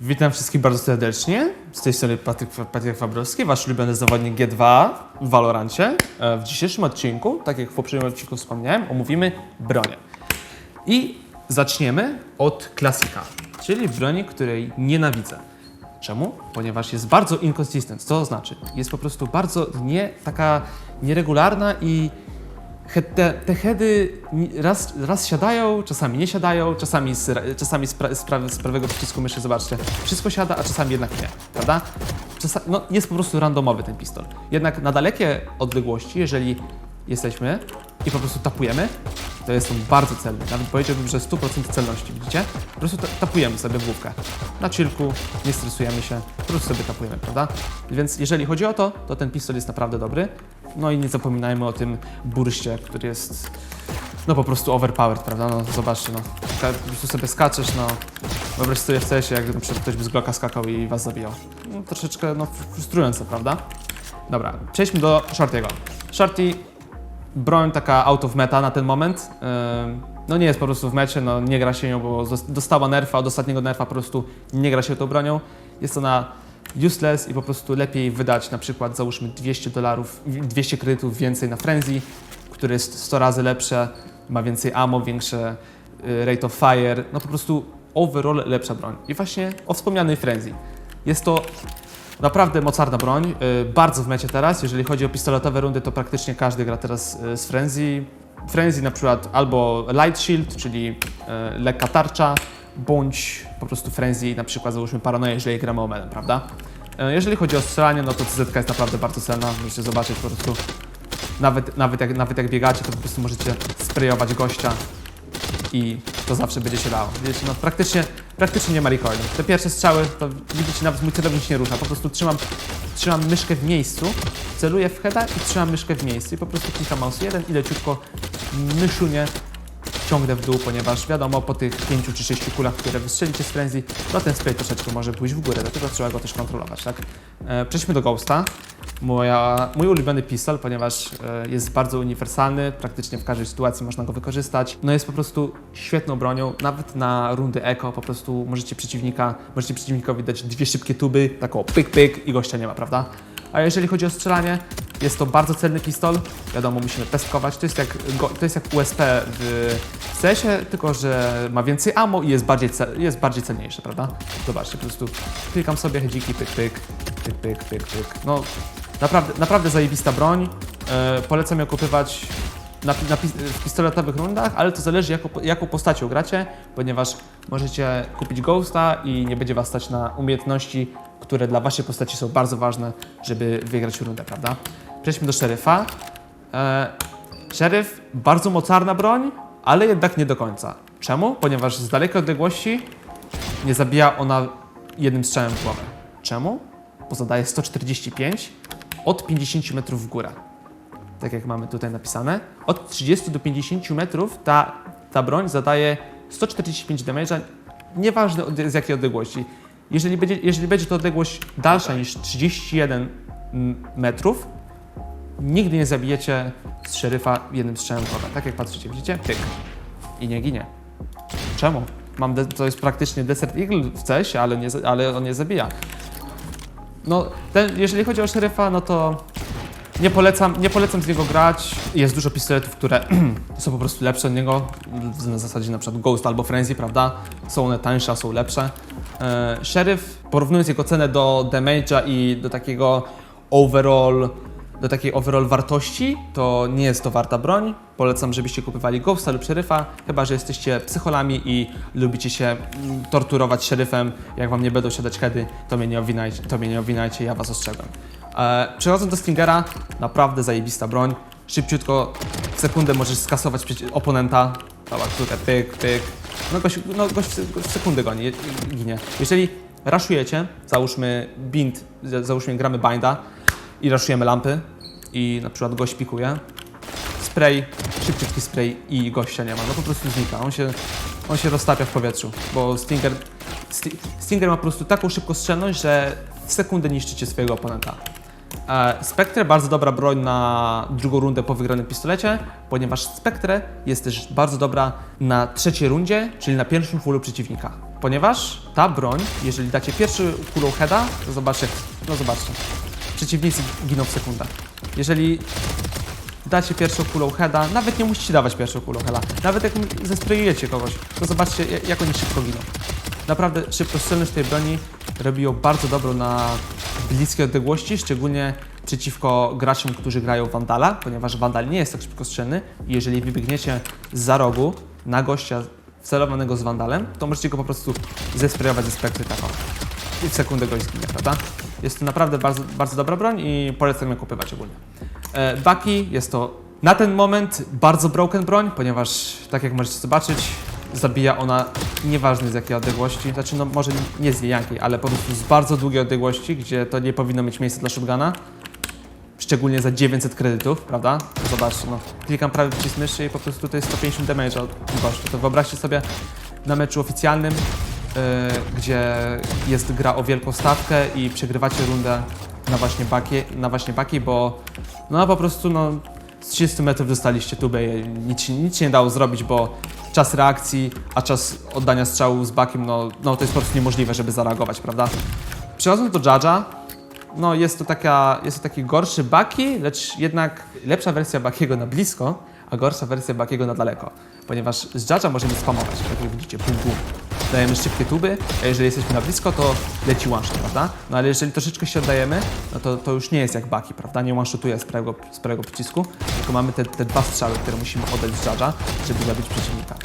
Witam wszystkich bardzo serdecznie. Z tej strony Patryk Fabrowski, wasz ulubiony zawodnik G2 w Valorancie. W dzisiejszym odcinku, tak jak w poprzednim odcinku wspomniałem, omówimy bronię. I zaczniemy od klasyka, czyli broni, której nienawidzę. Czemu? Ponieważ jest bardzo inconsistent. Co to znaczy? Jest po prostu bardzo taka nieregularna i te heady raz siadają, czasami nie siadają, czasami z prawego przycisku myszy, zobaczcie, wszystko siada, a czasami jednak nie, prawda? No, jest po prostu randomowy ten pistol. Jednak na dalekie odległości, jeżeli jesteśmy i po prostu tapujemy, to jest on bardzo celny. Nawet powiedziałbym, że 100% celności, widzicie? Po prostu tapujemy sobie w główkę. Na chillku, nie stresujemy się, po prostu sobie tapujemy, prawda? Więc jeżeli chodzi o to, to ten pistol jest naprawdę dobry. No i nie zapominajmy o tym burście, który jest no po prostu overpowered, prawda? No zobaczcie, no po prostu sobie skaczesz, no wyobraź sobie w CS-ie, jak na przykład ktoś by z Glocka skakał i was zabijał. No, troszeczkę no frustrujące, prawda? Dobra, przejdźmy do Shorty'ego. Shorty, broń taka out of meta na ten moment. No nie jest po prostu w mecie, no nie gra się nią, bo dostała nerfa, od ostatniego nerfa po prostu nie gra się tą bronią. Jest ona useless i po prostu lepiej wydać na przykład załóżmy $200, 200 kredytów więcej na Frenzy, które jest 100 razy lepsze, ma więcej ammo, większe rate of fire, no po prostu overall lepsza broń. I właśnie o wspomnianej Frenzy. Jest to naprawdę mocarna broń, bardzo w mecie teraz. Jeżeli chodzi o pistoletowe rundy, to praktycznie każdy gra teraz z Frenzy. Frenzy na przykład albo Light Shield, czyli lekka tarcza, bądź po prostu Frenzy, na przykład załóżmy Paranoia, jeżeli gramy Omenem, prawda? Jeżeli chodzi o strzelanie, no to CZ jest naprawdę bardzo celna, możecie zobaczyć po prostu, nawet jak biegacie, to po prostu możecie sprayować gościa i to zawsze będzie się dało. Wiecie, no praktycznie nie ma recoilu. Te pierwsze strzały, to widzicie, nawet mój celownik się nie rusza, po prostu trzymam myszkę w miejscu, celuję w heada i trzymam myszkę w miejscu i po prostu klikam mouse 1 i leciutko myszunie ciągnę w dół, ponieważ wiadomo, po tych 5 czy 6 kulach, które wystrzelicie z Frenzy, to ten spray troszeczkę może pójść w górę, dlatego trzeba go też kontrolować, tak? Przejdźmy do Ghosta. Mój ulubiony pistol, ponieważ jest bardzo uniwersalny, praktycznie w każdej sytuacji można go wykorzystać. No jest po prostu świetną bronią, nawet na rundy eko po prostu możecie przeciwnikowi dać 2 szybkie tuby, taką pyk pyk i gościa nie ma, prawda? A jeżeli chodzi o strzelanie, jest to bardzo celny pistol, wiadomo, musimy pestkować, to jest jak USP w CS-ie, tylko że ma więcej ammo i jest bardziej celniejsze, prawda? Zobaczcie, po prostu klikam sobie hedziki, pyk, pyk, pyk, pyk, pyk, pyk. No, naprawdę zajebista broń, polecam ją kupywać w pistoletowych rundach, ale to zależy jaką postacią gracie, ponieważ możecie kupić Ghosta i nie będzie was stać na umiejętności, które dla waszej postaci są bardzo ważne, żeby wygrać rundę, prawda? Przejdźmy do Szeryfa. Szeryf, bardzo mocarna broń, ale jednak nie do końca. Czemu? Ponieważ z dalekiej odległości nie zabija ona jednym strzałem w głowę. Czemu? Bo zadaje 145 od 50 metrów w górę. Tak jak mamy tutaj napisane. Od 30 do 50 metrów ta broń zadaje 145 damage'a, nieważne z jakiej odległości. Jeżeli będzie to odległość dalsza niż 31 metrów, nigdy nie zabijecie z Szeryfa jednym strzałem w głowę. Tak jak patrzycie, widzicie? Pyk. I nie ginie. Czemu? To jest praktycznie Desert Eagle w CS-ie, ale on nie zabija. No, jeżeli chodzi o Szeryfa, no to nie polecam z niego grać. Jest dużo pistoletów, które są po prostu lepsze od niego. Na zasadzie na przykład Ghost albo Frenzy, prawda? Są one tańsze, są lepsze. Szeryf, porównując jego cenę do damage'a i do takiej overall wartości, to nie jest to warta broń. Polecam, żebyście kupowali Ghosta lub Szeryfa, chyba że jesteście psycholami i lubicie się torturować Szeryfem. Jak wam nie będą siadać heady, to mnie nie obwinajcie, ja was ostrzegam. Przechodząc do Stingera, naprawdę zajebista broń. Szybciutko, w sekundę możesz skasować oponenta. Dobra, tutaj pyk, pyk. No gość w sekundę ginie. Jeżeli raszujecie, załóżmy gramy binda i raszujemy lampy i na przykład gość pikuje, spray, szybciutki spray i gościa nie ma, no po prostu znika, on się roztapia w powietrzu, bo Stinger ma po prostu taką szybkostrzelność, że w sekundę niszczycie swojego oponenta. Spectre, bardzo dobra broń na drugą rundę po wygranym pistolecie, ponieważ Spectre jest też bardzo dobra na trzeciej rundzie, czyli na pierwszym fullu przeciwnika. ponieważ ta broń, jeżeli dacie pierwszy kulą heada, to zobaczcie, przeciwnicy giną w sekundę. Jeżeli dacie pierwszą kulą heada, nawet nie musicie dawać pierwszą kulą heada, nawet jak zesprejujecie kogoś, to zobaczcie, jak oni szybko giną. Naprawdę szybkostrzelność tej broni robi ją bardzo dobrą na bliskie odległości, szczególnie przeciwko graczom, którzy grają Vandala, ponieważ Vandal nie jest tak szybkostrzelny i jeżeli wybiegniecie zza rogu na gościa celowanego z Vandalem, to możecie go po prostu zesprejować ze spektry taką i w sekundę gość zginie, prawda? Jest to naprawdę bardzo, bardzo dobra broń i polecam ją kupywać ogólnie. Bucky jest to na ten moment bardzo broken broń, ponieważ tak jak możecie zobaczyć, zabija ona nieważne z jakiej odległości, znaczy no może nie z jakiej, ale po prostu z bardzo długiej odległości, gdzie to nie powinno mieć miejsca dla shotguna. Szczególnie za 900 kredytów, prawda? Zobaczcie, no, klikam prawy przycisk myszy i po prostu to jest 150 damage od gościa. To wyobraźcie sobie na meczu oficjalnym, gdzie jest gra o wielką stawkę i przegrywacie rundę na właśnie Bucky, bo no po prostu no, z 30 metrów dostaliście tubę i nic się nie dało zrobić, bo czas reakcji, a czas oddania strzału z Buckiem, no to jest po prostu niemożliwe, żeby zareagować, prawda? Przechodząc do Judge'a, no jest to taki gorszy Bucky, lecz jednak lepsza wersja Buckiego na blisko, a gorsza wersja Buckiego na daleko. Ponieważ z Judge'a możemy spamować, tak jak widzicie, bum bum. Dajemy szybkie tuby, a jeżeli jesteśmy na blisko, to leci one-shot, prawda? No ale jeżeli troszeczkę się oddajemy, no to już nie jest jak Bucky, prawda? Nie one-shotuje z prawego przycisku, tylko mamy te dwa strzały, które musimy oddać z Judge'a, żeby zabić przeciwnika.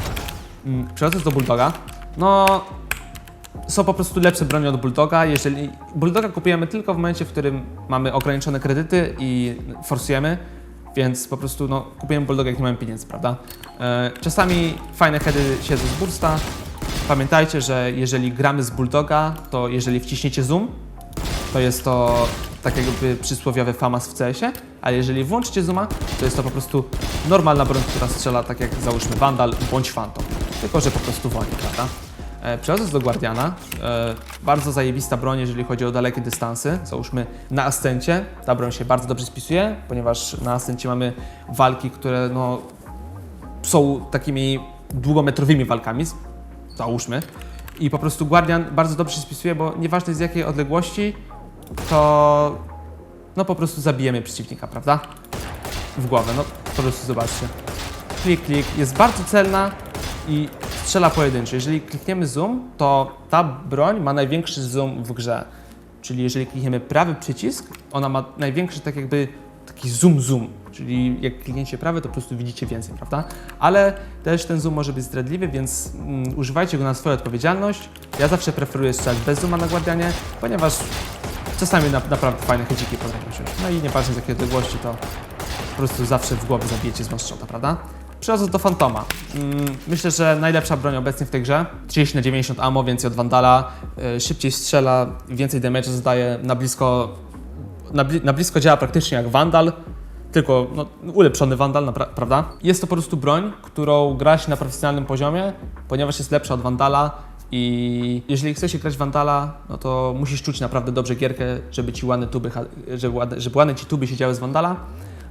Przechodząc do Bulldoga, no są po prostu lepsze broni od Bulldoga. Jeżeli Bulldoga kupujemy tylko w momencie, w którym mamy ograniczone kredyty i forsujemy, więc po prostu no, kupujemy Bulldoga, jak nie mamy pieniędzy, prawda? Czasami fajne heady siedzą z bursta. Pamiętajcie, że jeżeli gramy z Bulldoga, to jeżeli wciśniecie zoom, to jest to tak jakby przysłowiowy FAMAS w CS-ie, ale jeżeli włączycie zooma, to jest to po prostu normalna broń, która strzela tak jak załóżmy Vandal bądź Phantom, tylko że po prostu wolniej, prawda? Przechodząc do Guardiana, bardzo zajebista broń, jeżeli chodzi o dalekie dystansy. Załóżmy na Ascencie, ta broń się bardzo dobrze spisuje, ponieważ na Ascencie mamy walki, które no, są takimi długometrowymi walkami, załóżmy. I po prostu Guardian bardzo dobrze się spisuje, bo nieważne z jakiej odległości, to no po prostu zabijemy przeciwnika, prawda? W głowę, no po prostu zobaczcie. Klik, klik, jest bardzo celna i strzela pojedynczo. Jeżeli klikniemy zoom, to ta broń ma największy zoom w grze. Czyli jeżeli klikniemy prawy przycisk, ona ma największy tak jakby taki zoom. Czyli jak klikniecie prawy, to po prostu widzicie więcej, prawda? Ale też ten zoom może być zdradliwy, więc używajcie go na swoją odpowiedzialność. Ja zawsze preferuję strzelać bez zooma na Guardianie, ponieważ czasami naprawdę fajne hedziki potrafią się. No i nieważne z jakiej odległości, to po prostu zawsze w głowę zabijecie z one-shota, prawda? Przechodząc do Phantoma. Myślę, że najlepsza broń obecnie w tej grze. 30/90 ammo, więcej od Vandala, szybciej strzela, więcej damage zadaje, na blisko działa praktycznie jak Vandal, tylko no, ulepszony Vandal, prawda? Jest to po prostu broń, którą gra się na profesjonalnym poziomie, ponieważ jest lepsza od Vandala i jeżeli chcesz grać Vandala, no to musisz czuć naprawdę dobrze gierkę, żeby ci ładne tuby, żeby ładne ci tuby siedziały z Vandala.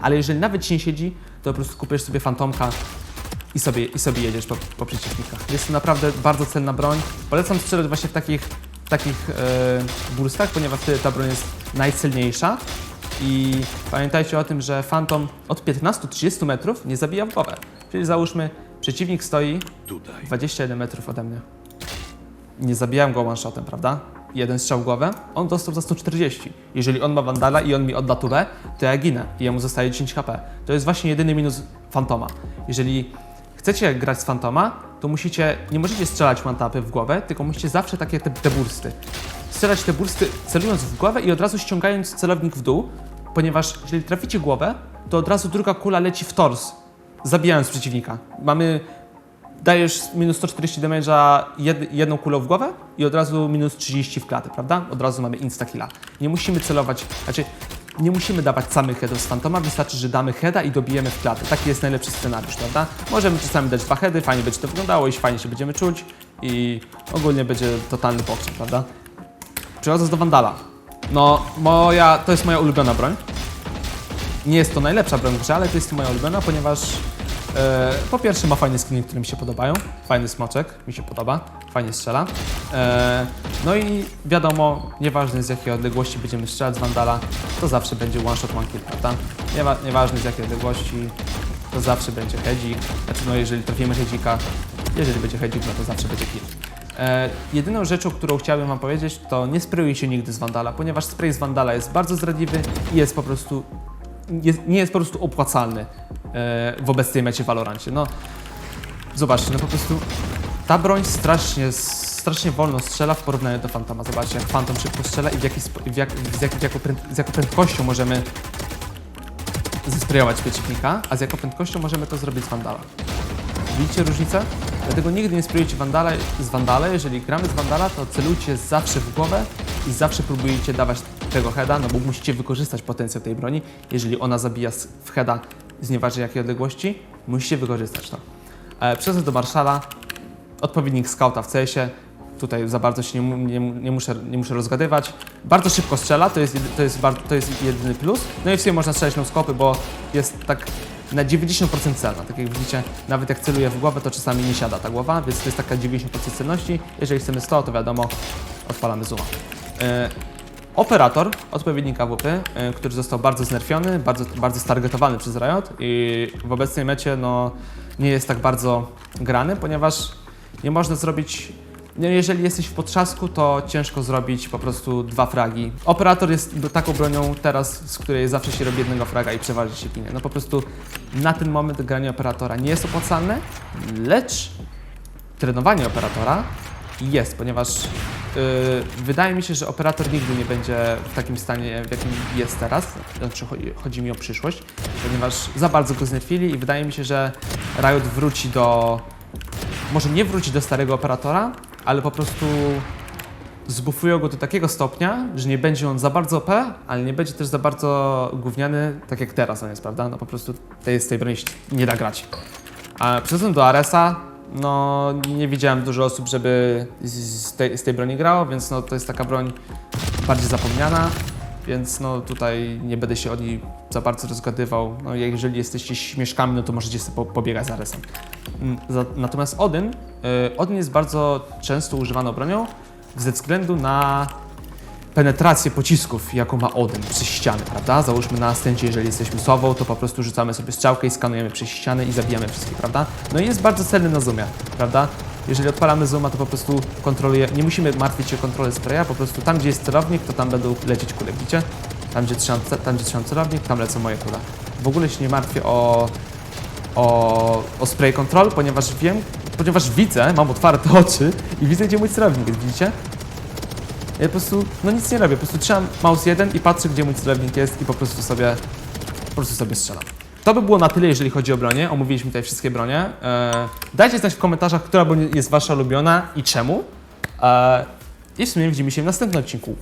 Ale jeżeli nawet ci nie siedzi, to po prostu kupujesz sobie Phantomka i sobie jedziesz po przeciwnikach. Jest to naprawdę bardzo cenna broń. Polecam strzelać właśnie w takich burstach, ponieważ wtedy ta broń jest najcelniejsza. I pamiętajcie o tym, że Phantom od 15-30 metrów nie zabija w głowę. Czyli załóżmy, przeciwnik stoi 21 metrów ode mnie. Nie zabijałem go one-shotem, prawda? Jeden strzał w głowę, on dostał za 140. Jeżeli on ma Vandala i on mi odda tubę, to ja ginę i jemu zostaje 10 HP. To jest właśnie jedyny minus Phantoma. Jeżeli chcecie grać z Phantoma, to nie możecie strzelać one-tapy w głowę, tylko musicie zawsze te bursty. Strzelać te bursty celując w głowę i od razu ściągając celownik w dół, ponieważ jeżeli traficie głowę, to od razu druga kula leci w tors, zabijając przeciwnika. Dajesz minus 140 damage'a jedną kulą w głowę i od razu minus 30 w klatę, prawda? Od razu mamy insta-killa. Nie musimy celować, nie musimy dawać samych headów z Phantoma, wystarczy, że damy heada i dobijemy w klatę. Taki jest najlepszy scenariusz, prawda? Możemy czasami dać 2 heady, fajnie będzie to wyglądało i fajnie się będziemy czuć i ogólnie będzie totalny pokrzep, prawda? Przechodząc do Vandala. No, to jest moja ulubiona broń. Nie jest to najlepsza broń w grze, ale to jest moja ulubiona, ponieważ Po pierwsze ma fajne skiny, które mi się podobają. Fajny smoczek, mi się podoba. Fajnie strzela. No i wiadomo, nieważne z jakiej odległości będziemy strzelać z Vandala, to zawsze będzie one shot, one kill, prawda? Nieważne z jakiej odległości, to zawsze będzie hedzik. Znaczy no jeżeli trafimy hedzika, jeżeli będzie hedzik, no to zawsze będzie kill. Jedyną rzeczą, którą chciałbym wam powiedzieć, to nie sprayuj się nigdy z Vandala, ponieważ spray z Vandala jest bardzo zdradliwy i jest po prostu nie jest po prostu opłacalny w obecnej mecie w Valorancie. No, zobaczcie, no po prostu ta broń strasznie wolno strzela w porównaniu do Fantoma. Zobaczcie, jak Phantom szybko strzela i z jaką prędkością możemy zesprayować przeciwnika, a z jaką prędkością możemy to zrobić z Vandala. Widzicie różnicę? Dlatego nigdy nie sprayujcie z Vandala. Jeżeli gramy z Vandala, to celujcie zawsze w głowę i zawsze próbujcie dawać tego heada, no bo musicie wykorzystać potencjał tej broni. Jeżeli ona zabija w heada z nieważnej jakiej odległości, musicie wykorzystać to. Przechodząc do Marszala, odpowiednik skauta w CS-ie. Tutaj za bardzo się nie muszę rozgadywać. Bardzo szybko strzela, to jest jedyny plus. No i w sumie można strzelać na skopy, bo jest tak na 90% celna. Tak jak widzicie, nawet jak celuję w głowę, to czasami nie siada ta głowa, więc to jest taka 90% celności. Jeżeli chcemy 100, to wiadomo, odpalamy zooma. Operator, odpowiednik AWP, który został bardzo znerfiony, bardzo stargetowany przez Riot i w obecnej mecie no, nie jest tak bardzo grany, ponieważ nie można zrobić. Jeżeli jesteś w potrzasku, to ciężko zrobić po prostu 2 fragi. Operator jest taką bronią teraz, z której zawsze się robi jednego fraga i przeważy się ginie. No po prostu na ten moment granie operatora nie jest opłacalne, lecz trenowanie operatora jest, ponieważ wydaje mi się, że operator nigdy nie będzie w takim stanie, w jakim jest teraz. Znaczy, chodzi mi o przyszłość, ponieważ za bardzo go znerfili i wydaje mi się, że Riot wróci do... Może nie wróci do starego operatora, ale po prostu zbuffują go do takiego stopnia, że nie będzie on za bardzo OP, ale nie będzie też za bardzo gówniany, tak jak teraz on jest, prawda? No po prostu z tej broni się nie da grać. A przechodząc do Aresa, no nie widziałem dużo osób, żeby z tej broni grało, więc no to jest taka broń bardziej zapomniana, więc no tutaj nie będę się o niej za bardzo rozgadywał. No jeżeli jesteście śmieszkami, no to możecie sobie pobiegać z Aresem. Natomiast Odin jest bardzo często używaną bronią ze względu na penetrację pocisków, jaką ma Odin przez ściany, prawda? Załóżmy na ascencie, jeżeli jesteśmy słową, to po prostu rzucamy sobie strzałkę i skanujemy przez ściany i zabijamy wszystkich, prawda? No i jest bardzo celny na zoomie, prawda? Jeżeli odpalamy zooma, to po prostu nie musimy martwić się o kontrolę spraya, po prostu tam, gdzie jest celownik, to tam będą lecieć kule, widzicie? Tam, gdzie trzymam celownik, tam lecą moje kule. W ogóle się nie martwię o spray control, ponieważ widzę, mam otwarte oczy i widzę, gdzie mój celownik jest, widzicie? Ja po prostu, no nic nie robię, po prostu trzymam mouse 1 i patrzę, gdzie mój celownik jest i po prostu sobie strzelam. To by było na tyle, jeżeli chodzi o bronię. Omówiliśmy tutaj wszystkie bronie. Dajcie znać w komentarzach, która broń jest wasza ulubiona i czemu. I w sumie widzimy się w następnym odcinku.